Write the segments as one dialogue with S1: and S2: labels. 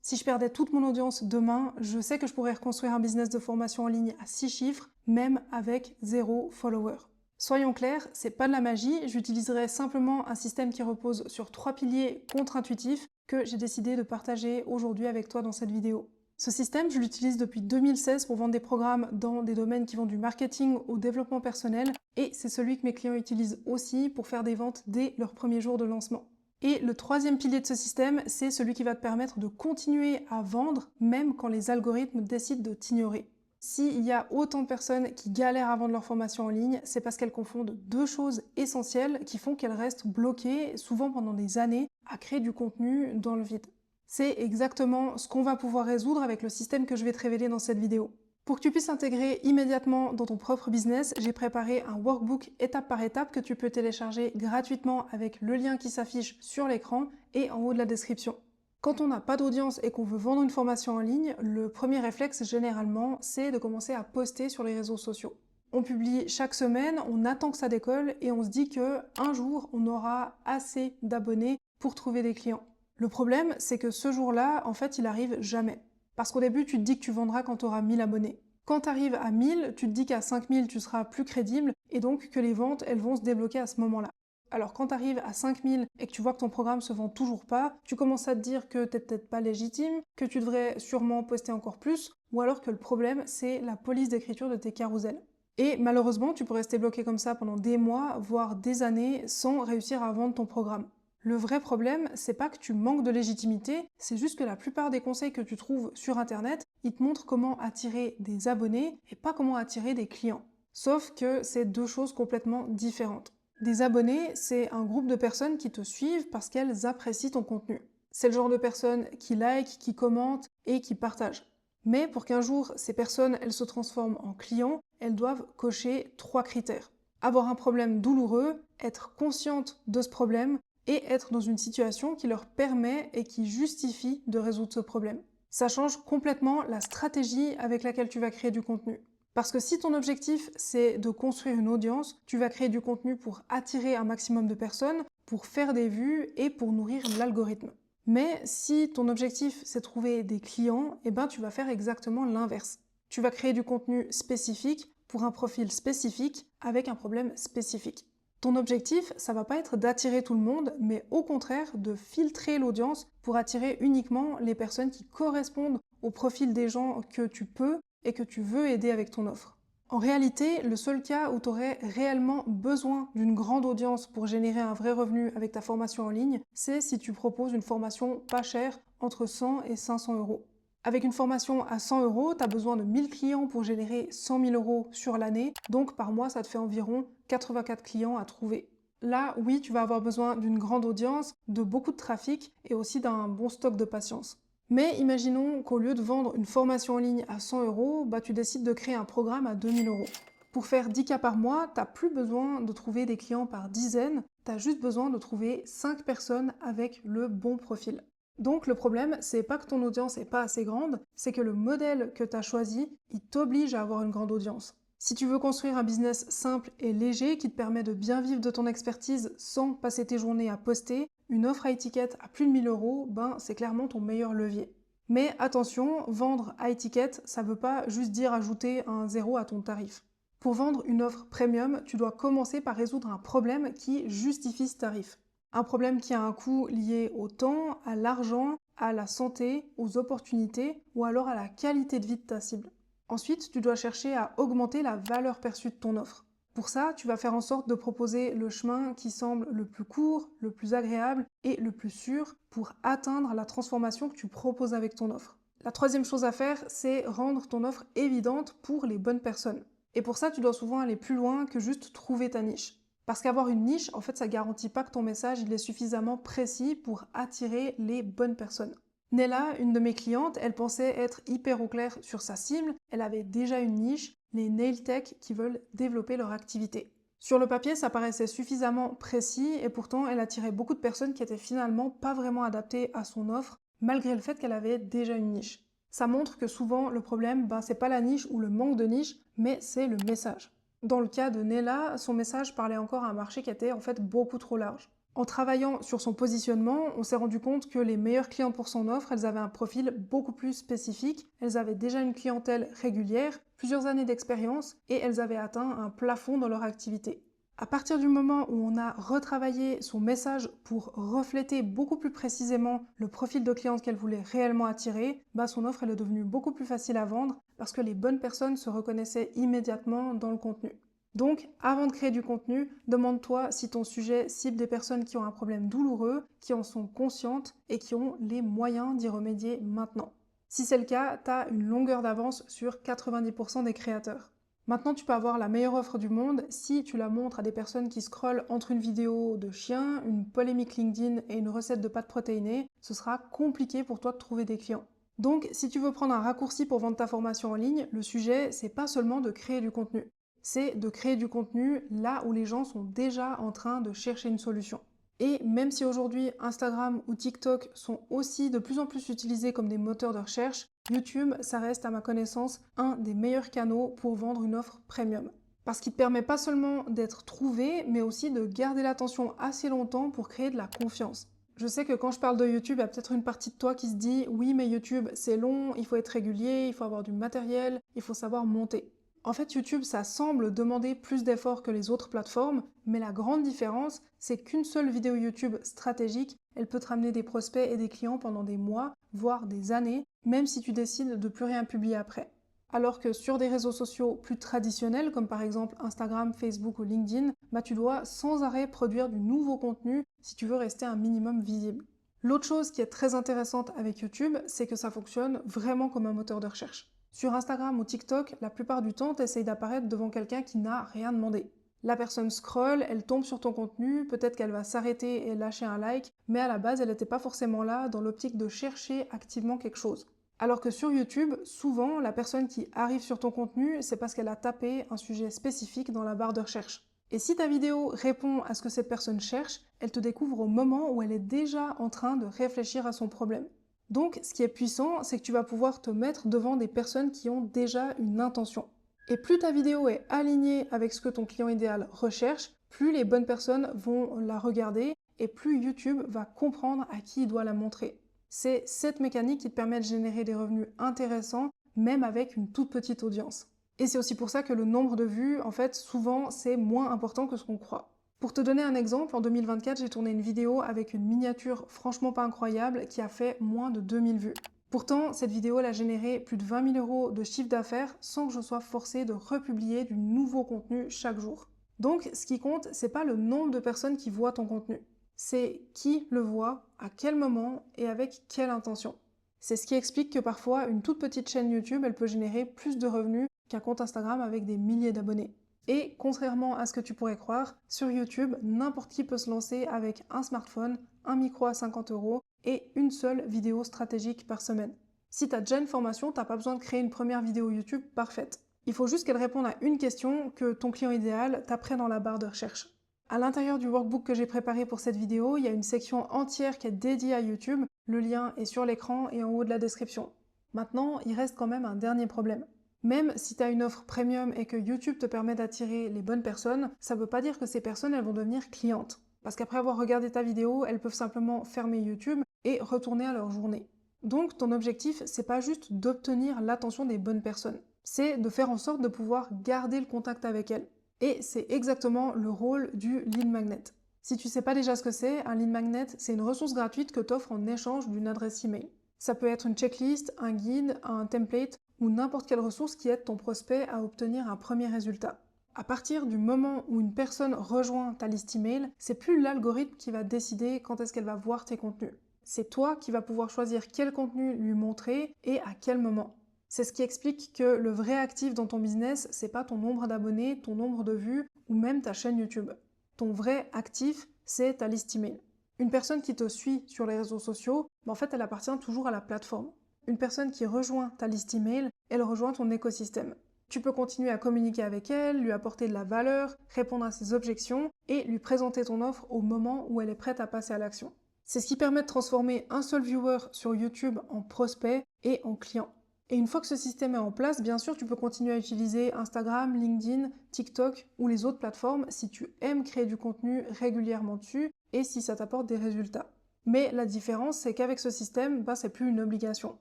S1: Si je perdais toute mon audience demain, je sais que je pourrais reconstruire un business de formation en ligne à 6 chiffres, même avec 0 follower. Soyons clairs, c'est pas de la magie, j'utiliserai simplement un système qui repose sur 3 piliers contre-intuitifs que j'ai décidé de partager aujourd'hui avec toi dans cette vidéo. Ce système, je l'utilise depuis 2016 pour vendre des programmes dans des domaines qui vont du marketing au développement personnel, et c'est celui que mes clients utilisent aussi pour faire des ventes dès leur premier jour de lancement. Et le troisième pilier de ce système, c'est celui qui va te permettre de continuer à vendre même quand les algorithmes décident de t'ignorer. S'il y a autant de personnes qui galèrent à vendre leur formation en ligne, c'est parce qu'elles confondent deux choses essentielles qui font qu'elles restent bloquées, souvent pendant des années, à créer du contenu dans le vide. C'est exactement ce qu'on va pouvoir résoudre avec le système que je vais te révéler dans cette vidéo. Pour que tu puisses l'intégrer immédiatement dans ton propre business, j'ai préparé un workbook étape par étape que tu peux télécharger gratuitement avec le lien qui s'affiche sur l'écran et en haut de la description. Quand on n'a pas d'audience et qu'on veut vendre une formation en ligne, le premier réflexe généralement, c'est de commencer à poster sur les réseaux sociaux. On publie chaque semaine, on attend que ça décolle et on se dit qu'un jour, on aura assez d'abonnés pour trouver des clients. Le problème, c'est que ce jour-là, en fait, il arrive jamais. Parce qu'au début, tu te dis que tu vendras quand tu auras 1000 abonnés. Quand tu arrives à 1000, tu te dis qu'à 5000, tu seras plus crédible et donc que les ventes, elles vont se débloquer à ce moment-là. Alors quand tu arrives à 5000 et que tu vois que ton programme se vend toujours pas, tu commences à te dire que t'es peut-être pas légitime, que tu devrais sûrement poster encore plus, ou alors que le problème, c'est la police d'écriture de tes carousels. Et malheureusement, tu peux rester bloqué comme ça pendant des mois, voire des années, sans réussir à vendre ton programme. Le vrai problème, c'est pas que tu manques de légitimité, c'est juste que la plupart des conseils que tu trouves sur internet, ils te montrent comment attirer des abonnés et pas comment attirer des clients. Sauf que c'est deux choses complètement différentes. Des abonnés, c'est un groupe de personnes qui te suivent parce qu'elles apprécient ton contenu. C'est le genre de personnes qui like, qui commentent et qui partagent. Mais pour qu'un jour ces personnes elles se transforment en clients, elles doivent cocher 3 critères. Avoir un problème douloureux, être consciente de ce problème et être dans une situation qui leur permet et qui justifie de résoudre ce problème. Ça change complètement la stratégie avec laquelle tu vas créer du contenu. Parce que si ton objectif c'est de construire une audience, tu vas créer du contenu pour attirer un maximum de personnes, pour faire des vues et pour nourrir l'algorithme. Mais si ton objectif c'est trouver des clients, eh ben tu vas faire exactement l'inverse. Tu vas créer du contenu spécifique pour un profil spécifique avec un problème spécifique. Ton objectif, ça va pas être d'attirer tout le monde, mais au contraire de filtrer l'audience pour attirer uniquement les personnes qui correspondent au profil des gens que tu peux et que tu veux aider avec ton offre. En réalité, le seul cas où tu aurais réellement besoin d'une grande audience pour générer un vrai revenu avec ta formation en ligne, c'est si tu proposes une formation pas chère, entre 100 et 500 euros. Avec une formation à 100 euros, tu as besoin de 1000 clients pour générer 100 000 euros sur l'année, donc par mois, ça te fait environ 84 clients à trouver. Là, oui, tu vas avoir besoin d'une grande audience, de beaucoup de trafic et aussi d'un bon stock de patience. Mais imaginons qu'au lieu de vendre une formation en ligne à 100 euros, tu décides de créer un programme à 2000 euros. Pour faire 10 cas par mois, tu n'as plus besoin de trouver des clients par dizaines, tu as juste besoin de trouver 5 personnes avec le bon profil. Donc le problème, c'est pas que ton audience est pas assez grande, c'est que le modèle que tu as choisi, il t'oblige à avoir une grande audience. Si tu veux construire un business simple et léger qui te permet de bien vivre de ton expertise sans passer tes journées à poster, une offre à étiquette à plus de 1000 euros, c'est clairement ton meilleur levier. Mais attention, vendre à étiquette, ça veut pas juste dire ajouter un zéro à ton tarif. Pour vendre une offre premium, tu dois commencer par résoudre un problème qui justifie ce tarif. Un problème qui a un coût lié au temps, à l'argent, à la santé, aux opportunités ou alors à la qualité de vie de ta cible. Ensuite, tu dois chercher à augmenter la valeur perçue de ton offre. Pour ça, tu vas faire en sorte de proposer le chemin qui semble le plus court, le plus agréable et le plus sûr pour atteindre la transformation que tu proposes avec ton offre. La troisième chose à faire, c'est rendre ton offre évidente pour les bonnes personnes. Et pour ça, tu dois souvent aller plus loin que juste trouver ta niche. Parce qu'avoir une niche, en fait, ça garantit pas que ton message il est suffisamment précis pour attirer les bonnes personnes. Nella, une de mes clientes, elle pensait être hyper au clair sur sa cible, elle avait déjà une niche, les nail tech qui veulent développer leur activité. Sur le papier, ça paraissait suffisamment précis et pourtant elle attirait beaucoup de personnes qui étaient finalement pas vraiment adaptées à son offre, malgré le fait qu'elle avait déjà une niche. Ça montre que souvent le problème, c'est pas la niche ou le manque de niche, mais c'est le message. Dans le cas de Nella, son message parlait encore à un marché qui était en fait beaucoup trop large. En travaillant sur son positionnement, on s'est rendu compte que les meilleures clientes pour son offre, elles avaient un profil beaucoup plus spécifique, elles avaient déjà une clientèle régulière, plusieurs années d'expérience et elles avaient atteint un plafond dans leur activité. À partir du moment où on a retravaillé son message pour refléter beaucoup plus précisément le profil de cliente qu'elle voulait réellement attirer, son offre elle est devenue beaucoup plus facile à vendre parce que les bonnes personnes se reconnaissaient immédiatement dans le contenu. Donc, avant de créer du contenu, demande-toi si ton sujet cible des personnes qui ont un problème douloureux, qui en sont conscientes et qui ont les moyens d'y remédier maintenant. Si c'est le cas, tu as une longueur d'avance sur 90% des créateurs. Maintenant, tu peux avoir la meilleure offre du monde si tu la montres à des personnes qui scrollent entre une vidéo de chien, une polémique LinkedIn et une recette de pâtes protéinées. Ce sera compliqué pour toi de trouver des clients. Donc, si tu veux prendre un raccourci pour vendre ta formation en ligne, le sujet, c'est pas seulement de créer du contenu. C'est de créer du contenu là où les gens sont déjà en train de chercher une solution. Et même si aujourd'hui Instagram ou TikTok sont aussi de plus en plus utilisés comme des moteurs de recherche, YouTube, ça reste à ma connaissance un des meilleurs canaux pour vendre une offre premium. Parce qu'il te permet pas seulement d'être trouvé, mais aussi de garder l'attention assez longtemps pour créer de la confiance. Je sais que quand je parle de YouTube, il y a peut-être une partie de toi qui se dit « Oui, mais YouTube, c'est long, il faut être régulier, il faut avoir du matériel, il faut savoir monter ». En fait, YouTube, ça semble demander plus d'efforts que les autres plateformes, mais la grande différence, c'est qu'une seule vidéo YouTube stratégique, elle peut te ramener des prospects et des clients pendant des mois, voire des années, même si tu décides de plus rien publier après. Alors que sur des réseaux sociaux plus traditionnels, comme par exemple Instagram, Facebook ou LinkedIn, tu dois sans arrêt produire du nouveau contenu si tu veux rester un minimum visible. L'autre chose qui est très intéressante avec YouTube, c'est que ça fonctionne vraiment comme un moteur de recherche. Sur Instagram ou TikTok, la plupart du temps, tu essayes d'apparaître devant quelqu'un qui n'a rien demandé. La personne scrolle, elle tombe sur ton contenu, peut-être qu'elle va s'arrêter et lâcher un like, mais à la base, elle n'était pas forcément là dans l'optique de chercher activement quelque chose. Alors que sur YouTube, souvent, la personne qui arrive sur ton contenu, c'est parce qu'elle a tapé un sujet spécifique dans la barre de recherche. Et si ta vidéo répond à ce que cette personne cherche, elle te découvre au moment où elle est déjà en train de réfléchir à son problème. Donc, ce qui est puissant, c'est que tu vas pouvoir te mettre devant des personnes qui ont déjà une intention. Et plus ta vidéo est alignée avec ce que ton client idéal recherche, plus les bonnes personnes vont la regarder et plus YouTube va comprendre à qui il doit la montrer. C'est cette mécanique qui te permet de générer des revenus intéressants, même avec une toute petite audience. Et c'est aussi pour ça que le nombre de vues, en fait, souvent, c'est moins important que ce qu'on croit. Pour te donner un exemple, en 2024, j'ai tourné une vidéo avec une miniature franchement pas incroyable qui a fait moins de 2000 vues. Pourtant, cette vidéo elle a généré plus de 20 000 € de chiffre d'affaires sans que je sois forcée de republier du nouveau contenu chaque jour. Donc, ce qui compte, c'est pas le nombre de personnes qui voient ton contenu. C'est qui le voit, à quel moment et avec quelle intention. C'est ce qui explique que parfois, une toute petite chaîne YouTube, elle peut générer plus de revenus qu'un compte Instagram avec des milliers d'abonnés. Et contrairement à ce que tu pourrais croire, sur YouTube, n'importe qui peut se lancer avec un smartphone, un micro à 50 € et une seule vidéo stratégique par semaine. Si tu as déjà une formation, tu n'as pas besoin de créer une première vidéo YouTube parfaite. Il faut juste qu'elle réponde à une question que ton client idéal t'apprenne dans la barre de recherche. À l'intérieur du workbook que j'ai préparé pour cette vidéo, il y a une section entière qui est dédiée à YouTube. Le lien est sur l'écran et en haut de la description. Maintenant, il reste quand même un dernier problème. Même si tu as une offre premium et que YouTube te permet d'attirer les bonnes personnes, ça ne veut pas dire que ces personnes elles vont devenir clientes. Parce qu'après avoir regardé ta vidéo, elles peuvent simplement fermer YouTube et retourner à leur journée. Donc ton objectif, c'est pas juste d'obtenir l'attention des bonnes personnes, c'est de faire en sorte de pouvoir garder le contact avec elles. Et c'est exactement le rôle du lead magnet. Si tu sais pas déjà ce que c'est, un lead magnet, c'est une ressource gratuite que tu offres en échange d'une adresse email. Ça peut être une checklist, un guide, un template ou n'importe quelle ressource qui aide ton prospect à obtenir un premier résultat. À partir du moment où une personne rejoint ta liste email, c'est plus l'algorithme qui va décider quand est-ce qu'elle va voir tes contenus. C'est toi qui vas pouvoir choisir quel contenu lui montrer et à quel moment. C'est ce qui explique que le vrai actif dans ton business, c'est pas ton nombre d'abonnés, ton nombre de vues ou même ta chaîne YouTube. Ton vrai actif, c'est ta liste email. Une personne qui te suit sur les réseaux sociaux, en fait, elle appartient toujours à la plateforme. Une personne qui rejoint ta liste email, elle rejoint ton écosystème. Tu peux continuer à communiquer avec elle, lui apporter de la valeur, répondre à ses objections et lui présenter ton offre au moment où elle est prête à passer à l'action. C'est ce qui permet de transformer un seul viewer sur YouTube en prospect et en client. Et une fois que ce système est en place, bien sûr, tu peux continuer à utiliser Instagram, LinkedIn, TikTok ou les autres plateformes si tu aimes créer du contenu régulièrement dessus et si ça t'apporte des résultats. Mais la différence, c'est qu'avec ce système, c'est plus une obligation.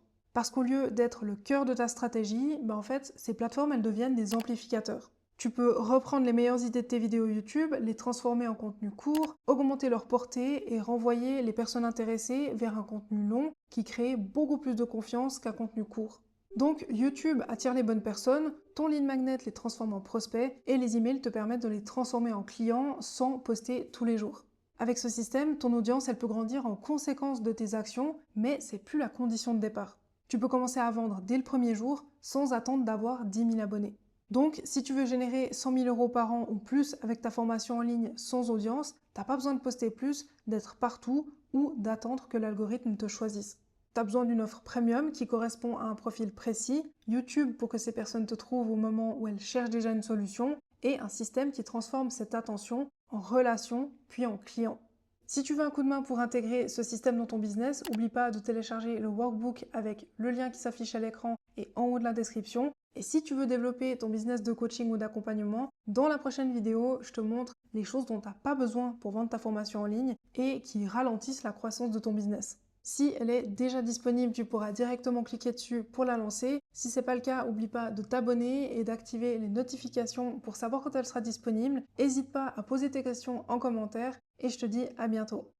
S1: Parce qu'au lieu d'être le cœur de ta stratégie, en fait, ces plateformes, elles deviennent des amplificateurs. Tu peux reprendre les meilleures idées de tes vidéos YouTube, les transformer en contenu court, augmenter leur portée et renvoyer les personnes intéressées vers un contenu long qui crée beaucoup plus de confiance qu'un contenu court. Donc YouTube attire les bonnes personnes, ton lead magnet les transforme en prospects et les emails te permettent de les transformer en clients sans poster tous les jours. Avec ce système, ton audience, elle peut grandir en conséquence de tes actions, mais c'est plus la condition de départ. Tu peux commencer à vendre dès le premier jour sans attendre d'avoir 10 000 abonnés. Donc, si tu veux générer 100 000 € par an ou plus avec ta formation en ligne sans audience, t'as pas besoin de poster plus, d'être partout ou d'attendre que l'algorithme te choisisse. Tu as besoin d'une offre premium qui correspond à un profil précis, YouTube pour que ces personnes te trouvent au moment où elles cherchent déjà une solution, et un système qui transforme cette attention en relation puis en client. Si tu veux un coup de main pour intégrer ce système dans ton business, n'oublie pas de télécharger le workbook avec le lien qui s'affiche à l'écran et en haut de la description. Et si tu veux développer ton business de coaching ou d'accompagnement, dans la prochaine vidéo, je te montre les choses dont tu n'as pas besoin pour vendre ta formation en ligne et qui ralentissent la croissance de ton business. Si elle est déjà disponible, tu pourras directement cliquer dessus pour la lancer. Si ce n'est pas le cas, n'oublie pas de t'abonner et d'activer les notifications pour savoir quand elle sera disponible. N'hésite pas à poser tes questions en commentaire et je te dis à bientôt.